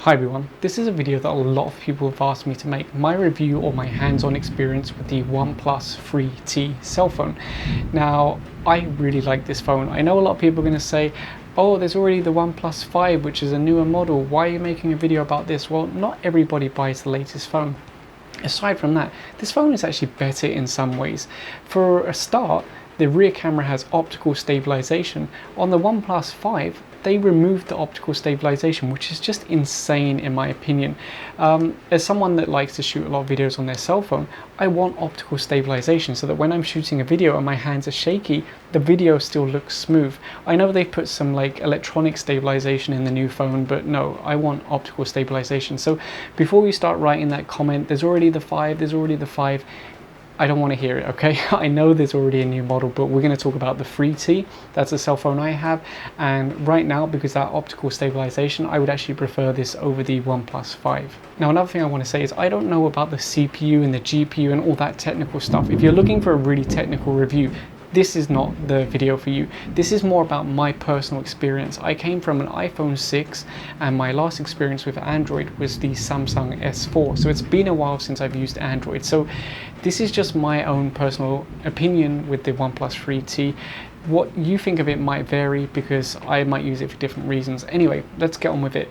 Hi everyone, this is a video that a lot of people have asked me to make, my review or my hands-on experience with the OnePlus 3T cell phone. Now, I really like this phone. I know a lot of people are going to say, oh, there's already the OnePlus 5, which is a newer model. Why are you making a video about this? Well, not everybody buys the latest phone. Aside from that, this phone is actually better in some ways. For a start, the rear camera has optical stabilization. On the OnePlus 5, they removed the optical stabilization, which is just insane in my opinion. As someone that likes to shoot a lot of videos on their cell phone, I want optical stabilization so that when I'm shooting a video and my hands are shaky, the video still looks smooth. I know they've put some like electronic stabilization in the new phone, but no, I want optical stabilization. So before you start writing that comment, there's already the 5, I don't want to hear it, okay? I know there's already a new model, but we're going to talk about the 3T. That's the cell phone I have, and right now, because that optical stabilization, I would actually prefer this over the OnePlus 5. Now, another thing I want to say is I don't know about the CPU and the GPU and all that technical stuff. If you're looking for a really technical review, this is not the video for you. This is more about my personal experience. I came from an iPhone 6 and my last experience with Android was the Samsung S4. So it's been a while since I've used Android. So this is just my own personal opinion with the OnePlus 3T. What you think of it might vary because I might use it for different reasons. Anyway, let's get on with it.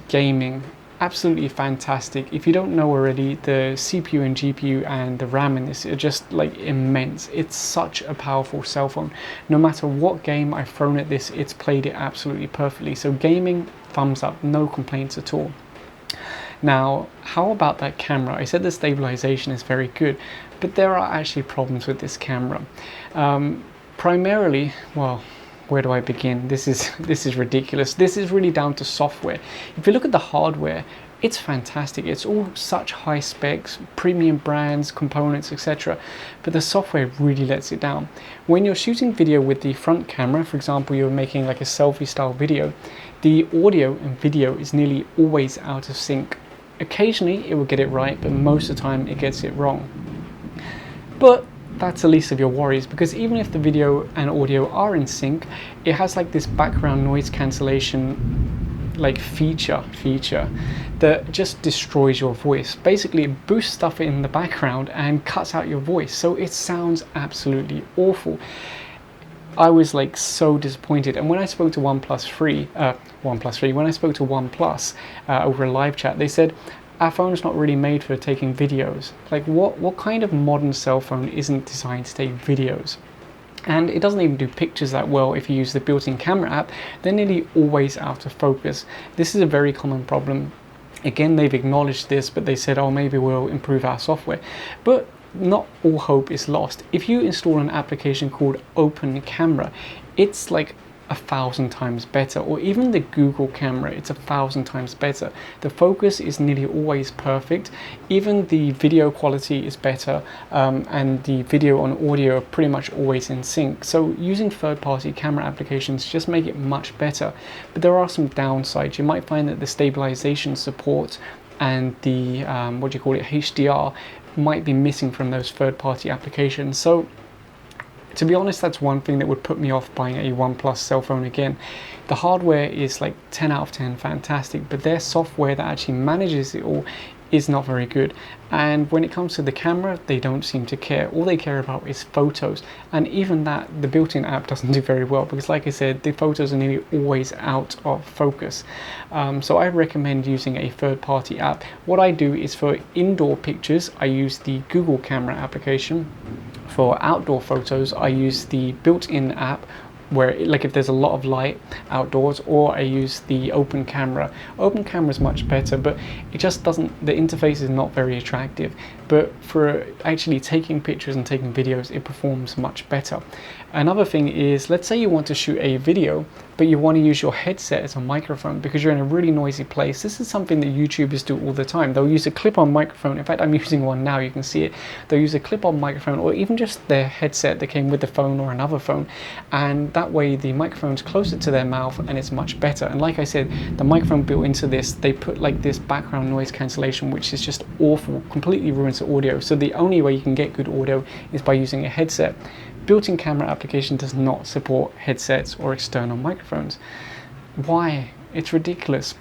Gaming. Absolutely fantastic. If you don't know already, the CPU and GPU and the RAM in this are just like immense. It's such a powerful cell phone. No matter what game I've thrown at this, it's played it absolutely perfectly. So gaming, thumbs up, no complaints at all. Now, how about that camera? I said the stabilization is very good, but there are actually problems with this camera. Primarily, well, where do I begin? This is ridiculous. This is really down to software. If you look at the hardware, it's fantastic. It's all such high specs, premium brands, components, etc. But the software really lets it down. When you're shooting video with the front camera, for example, you're making like a selfie style video, the audio and video is nearly always out of sync. Occasionally it will get it right, but most of the time it gets it wrong. But that's the least of your worries, because even if the video and audio are in sync, it has like this background noise cancellation like feature that just destroys your voice. Basically it boosts stuff in the background and cuts out your voice, so it sounds absolutely awful. I was like so disappointed, and when I spoke to when I spoke to OnePlus over a live chat, they said our phone's not really made for taking videos. Like what kind of modern cell phone isn't designed to take videos? And it doesn't even do pictures that well. If you use the built-in camera app, they're nearly always out of focus. This is a very common problem. Again, they've acknowledged this, but they said, oh, maybe we'll improve our software. But not all hope is lost. If you install an application called Open Camera, it's like 1,000 times better, or even the Google camera, it's 1,000 times better. The focus is nearly always perfect. Even the video quality is better, and the video and audio are pretty much always in sync. So using third-party camera applications just make it much better. But there are some downsides. You might find that the stabilization support and the HDR might be missing from those third-party applications. So to be honest, that's one thing that would put me off buying a OnePlus cell phone again. The hardware is like 10 out of 10 fantastic, but their software that actually manages it all is not very good. And when it comes to the camera, they don't seem to care. All they care about is photos, and even that, the built-in app doesn't do very well, because like I said, the photos are nearly always out of focus. So I recommend using a third-party app. What I do is for indoor pictures, I use the Google camera application. For outdoor photos, I use the built-in app where, like, if there's a lot of light outdoors, or I use the Open Camera. Open Camera is much better, but it just doesn't, the interface is not very attractive. But for actually taking pictures and taking videos, it performs much better. Another thing is, let's say you want to shoot a video, but you want to use your headset as a microphone because you're in a really noisy place. This is something that YouTubers do all the time. They'll use a clip-on microphone. In fact, I'm using one now, you can see it. They'll use a clip-on microphone, or even just their headset that came with the phone or another phone, and that way the microphone's closer to their mouth and it's much better. And like I said, the microphone built into this, they put like this background noise cancellation, which is just awful, completely ruins the audio. So the only way you can get good audio is by using a headset. Built-in camera application does not support headsets or external microphones. Why? It's ridiculous.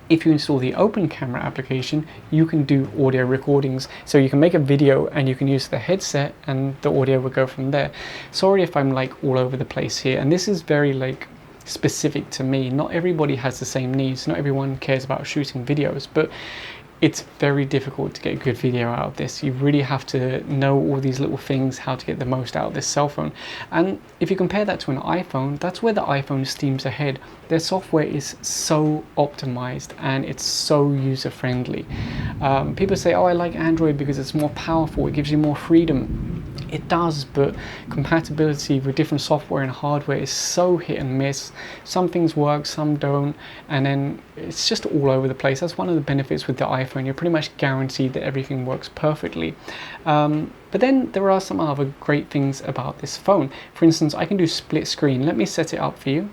If you install the open camera application, you can do audio recordings. So you can make a video and you can use the headset and the audio will go from there. Sorry if I'm like all over the place here, and this is very like specific to me. Not everybody has the same needs. Not everyone cares about shooting videos, but it's very difficult to get a good video out of this. You really have to know all these little things, how to get the most out of this cell phone. And if you compare that to an iPhone, that's where the iPhone steams ahead. Their software is so optimized and it's so user-friendly. People say, oh, I like Android because it's more powerful, it gives you more freedom. It does, but compatibility with different software and hardware is so hit and miss. Some things work, some don't, and then it's just all over the place. That's one of the benefits with the iPhone. You're pretty much guaranteed that everything works perfectly. But then there are some other great things about this phone. For instance, I can do split screen. Let me set it up for you.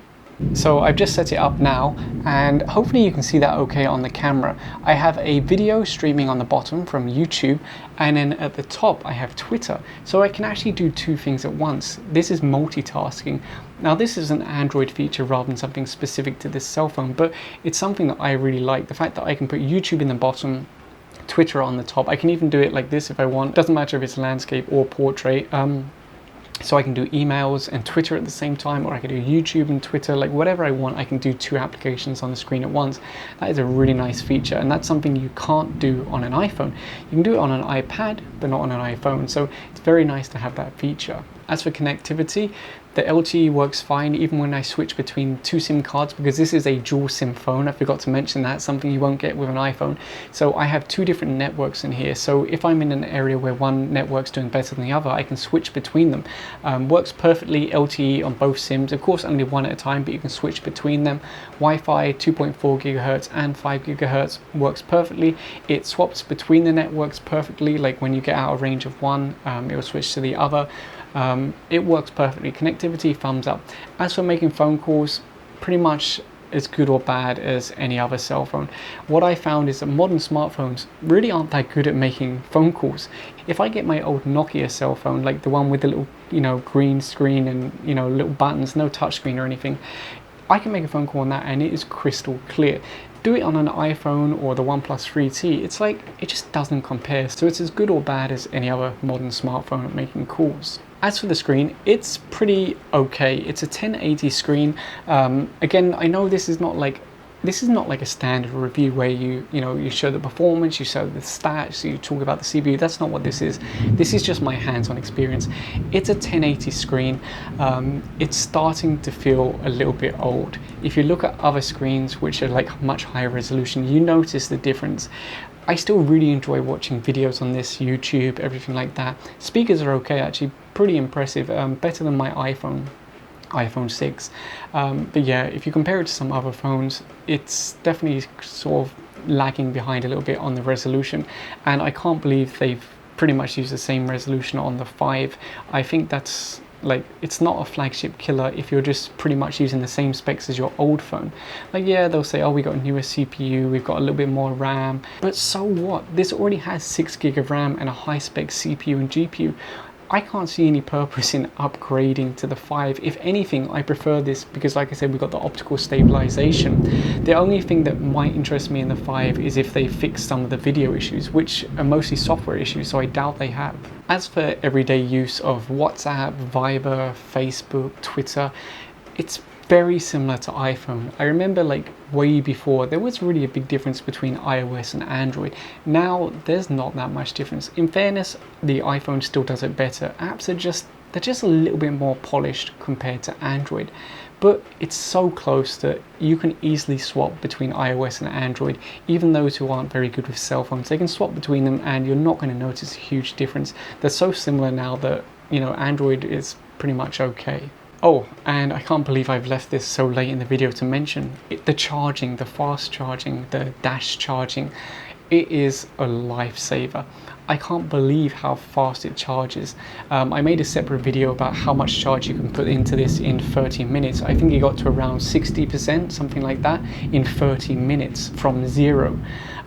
So I've just set it up now, and hopefully you can see that okay on the camera. I have a video streaming on the bottom from YouTube, and then at the top I have Twitter. So I can actually do two things at once. This is multitasking. Now this is an Android feature rather than something specific to this cell phone, but it's something that I really like. The fact that I can put YouTube in the bottom, Twitter on the top. I can even do it like this if I want. Doesn't matter if it's landscape or portrait. So I can do emails and Twitter at the same time, or I can do YouTube and Twitter, like whatever I want. I can do two applications on the screen at once. That is a really nice feature, and that's something you can't do on an iPhone. You can do it on an iPad, but not on an iPhone. So it's very nice to have that feature. As for connectivity, the LTE works fine even when I switch between two SIM cards, because this is a dual SIM phone. I forgot to mention that, something you won't get with an iPhone. So I have two different networks in here. So if I'm in an area where one network's doing better than the other, I can switch between them. Works perfectly, LTE on both SIMs. Of course, only one at a time, but you can switch between them. Wi-Fi 2.4 gigahertz and 5 gigahertz works perfectly. It swaps between the networks perfectly. Like when you get out of range of one, it will switch to the other. It works perfectly. Connectivity, thumbs up. As for making phone calls, pretty much as good or bad as any other cell phone. What I found is that modern smartphones really aren't that good at making phone calls. If I get my old Nokia cell phone, like the one with the little, green screen and, little buttons, no touch screen or anything, I can make a phone call on that and it is crystal clear. Do it on an iPhone or the OnePlus 3T, it's like, it just doesn't compare. So it's as good or bad as any other modern smartphone at making calls. As for the screen, it's pretty okay. It's a 1080 screen. Again, I know this is not like a standard review where you show the performance, you show the stats, you talk about the CPU. That's not what this is. This is just my hands-on experience. It's a 1080 screen. It's starting to feel a little bit old. If you look at other screens which are like much higher resolution, you notice the difference. I still really enjoy watching videos on this, YouTube, everything like that. Speakers are okay, actually pretty impressive, better than my iPhone 6. But yeah, if you compare it to some other phones, it's definitely sort of lagging behind a little bit on the resolution, and I can't believe they've pretty much used the same resolution on the 5. I think that's like, it's not a flagship killer if you're just pretty much using the same specs as your old phone. Like, yeah, they'll say, oh, we got a newer CPU, we've got a little bit more RAM, but so what? This already has 6 gig of RAM and a high spec CPU and GPU. I can't see any purpose in upgrading to the 5. If anything, I prefer this because, like I said, we've got the optical stabilization. The only thing that might interest me in the 5 is if they fix some of the video issues, which are mostly software issues, so I doubt they have. As for everyday use of WhatsApp, Viber, Facebook, Twitter, it's very similar to iPhone. I remember like way before there was really a big difference between iOS and Android. Now there's not that much difference. In fairness, the iPhone still does it better. Apps are they're just a little bit more polished compared to Android, but it's so close that you can easily swap between iOS and Android. Even those who aren't very good with cell phones, they can swap between them and you're not going to notice a huge difference. They're so similar now that Android is pretty much okay. Oh, and I can't believe I've left this so late in the video to mention the charging, the fast charging, the dash charging. It is a lifesaver. I can't believe how fast it charges. I made a separate video about how much charge you can put into this in 30 minutes. I think it got to around 60%, something like that, in 30 minutes from zero.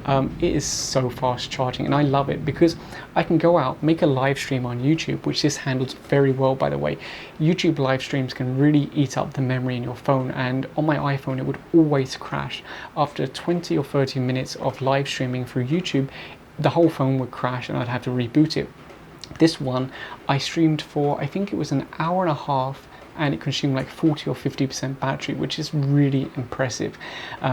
It is so fast charging, and I love it because I can go out, make a live stream on YouTube, which this handles very well, by the way. YouTube live streams can really eat up the memory in your phone, and on my iPhone it would always crash. After 20 or 30 minutes of live streaming through YouTube, the whole phone would crash and I'd have to reboot it. This one I streamed for, I think it was an hour and a half, and it consumed like 40 or 50% battery, which is really impressive,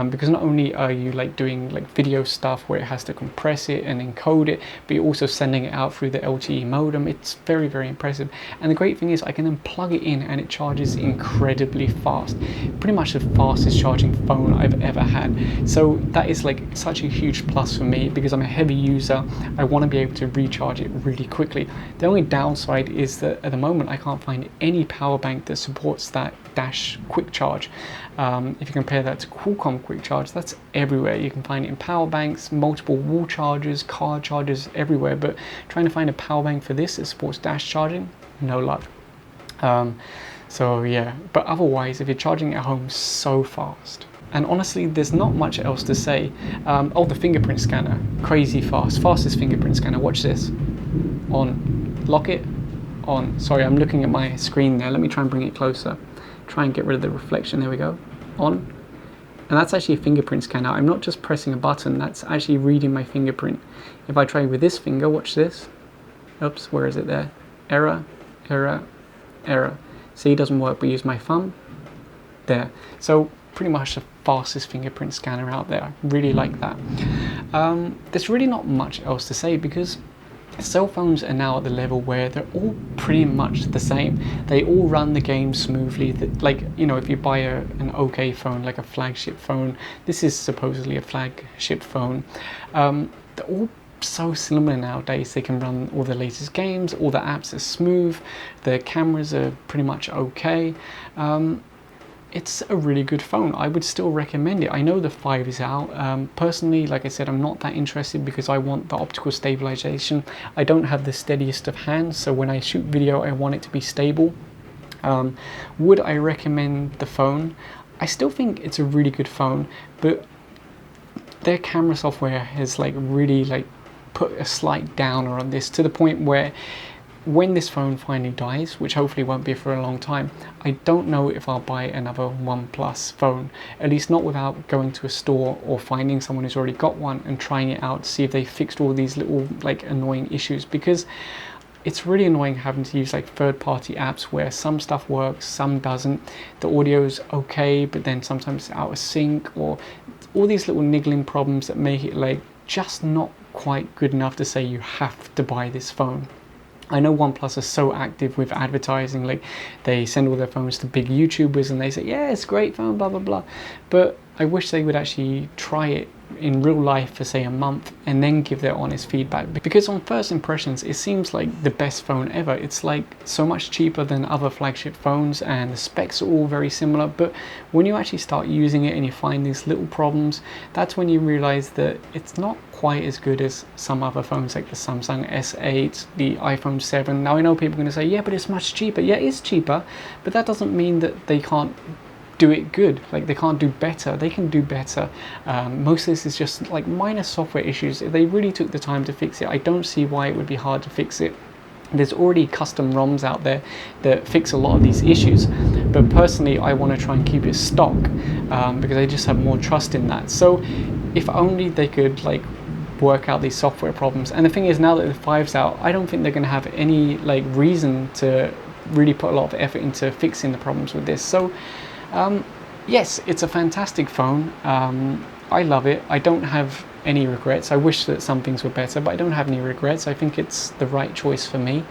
because not only are you like doing like video stuff where it has to compress it and encode it, but you're also sending it out through the LTE modem. It's very, very impressive. And the great thing is I can then plug it in and it charges incredibly fast, pretty much the fastest charging phone I've ever had. So that is like such a huge plus for me, because I'm a heavy user. I want to be able to recharge it really quickly. The only downside is that at the moment I can't find any power bank that supports that Dash quick charge. If you compare that to Qualcomm quick charge, that's everywhere. You can find it in power banks, multiple wall chargers, car chargers, everywhere, but trying to find a power bank for this that supports Dash charging, no luck. So yeah, but otherwise if you're charging at home, so fast. And honestly, there's not much else to say. Oh, the fingerprint scanner, crazy fast, fastest fingerprint scanner. Watch this. On, lock it, on. Sorry, I'm looking at my screen there. Let me try and bring it closer. Try and get rid of the reflection. There we go. On. And that's actually a fingerprint scanner. I'm not just pressing a button, that's actually reading my fingerprint. If I try with this finger, watch this. Oops, where is it there? Error, error, error. See, it doesn't work, but use my thumb. There. So pretty much the fastest fingerprint scanner out there. I really like that. There's really not much else to say, because cell phones are now at the level where they're all pretty much the same. They all run the game smoothly. Like, you know, if you buy an okay phone, like a flagship phone, this is supposedly a flagship phone, they're all so similar nowadays. They can run all the latest games, all the apps are smooth, the cameras are pretty much okay. It's a really good phone. I would still recommend it. I know the 5 is out. Personally, like I said, I'm not that interested because I want the optical stabilization. I don't have the steadiest of hands, so when I shoot video, I want it to be stable. Would I recommend the phone? I still think it's a really good phone, but their camera software has like really like put a slight downer on this, to the point where when this phone finally dies, which hopefully won't be for a long time, I don't know if I'll buy another OnePlus phone, at least not without going to a store or finding someone who's already got one and trying it out to see if they fixed all these little like annoying issues, because it's really annoying having to use like third-party apps where some stuff works, some doesn't. The audio's okay, but then sometimes it's out of sync, or all these little niggling problems that make it like just not quite good enough to say you have to buy this phone. I know OnePlus are so active with advertising, like they send all their phones to big YouTubers and they say, yeah, it's a great phone, blah, blah, blah. But I wish they would actually try it in real life for say a month and then give their honest feedback, because on first impressions it seems like the best phone ever. It's like so much cheaper than other flagship phones and the specs are all very similar, but when you actually start using it and you find these little problems, that's when you realize that it's not quite as good as some other phones like the Samsung S8, the iPhone 7. Now I know people are going to say, yeah, but it's much cheaper. Yeah, it's cheaper, but that doesn't mean that they can't do it good. Like they can't do better. They can do better. Most of this is just like minor software issues. If they really took the time to fix it, I don't see why it would be hard to fix it. There's already custom ROMs out there that fix a lot of these issues, but personally I want to try and keep it stock, because I just have more trust in that. So if only they could like work out these software problems. And the thing is, now that the 5's out, I don't think they're going to have any like reason to really put a lot of effort into fixing the problems with this. So yes, it's a fantastic phone. I love it. I don't have any regrets. I wish that some things were better, but I don't have any regrets. I think it's the right choice for me,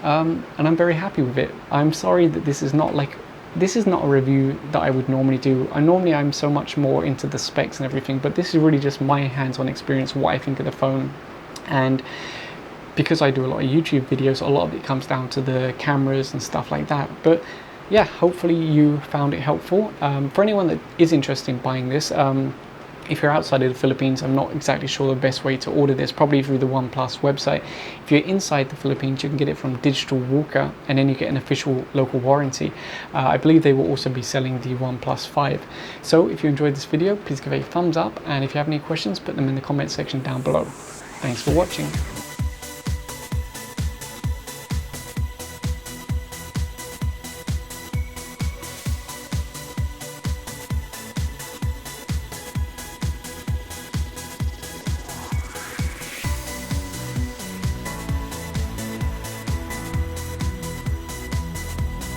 and I'm very happy with it. I'm sorry that this is not a review that I would normally do. I'm so much more into the specs and everything, but this is really just my hands-on experience, what I think of the phone. And because I do a lot of YouTube videos, a lot of it comes down to the cameras and stuff like that. But yeah, hopefully you found it helpful. For anyone that is interested in buying this, If you're outside of the Philippines, I'm not exactly sure the best way to order this, probably through the OnePlus website. If you're inside the Philippines, you can get it from Digital Walker, and then you get an official local warranty. I believe they will also be selling the OnePlus 5. So if you enjoyed this video, please give it a thumbs up, and if you have any questions, put them in the comment section down below. Thanks for watching.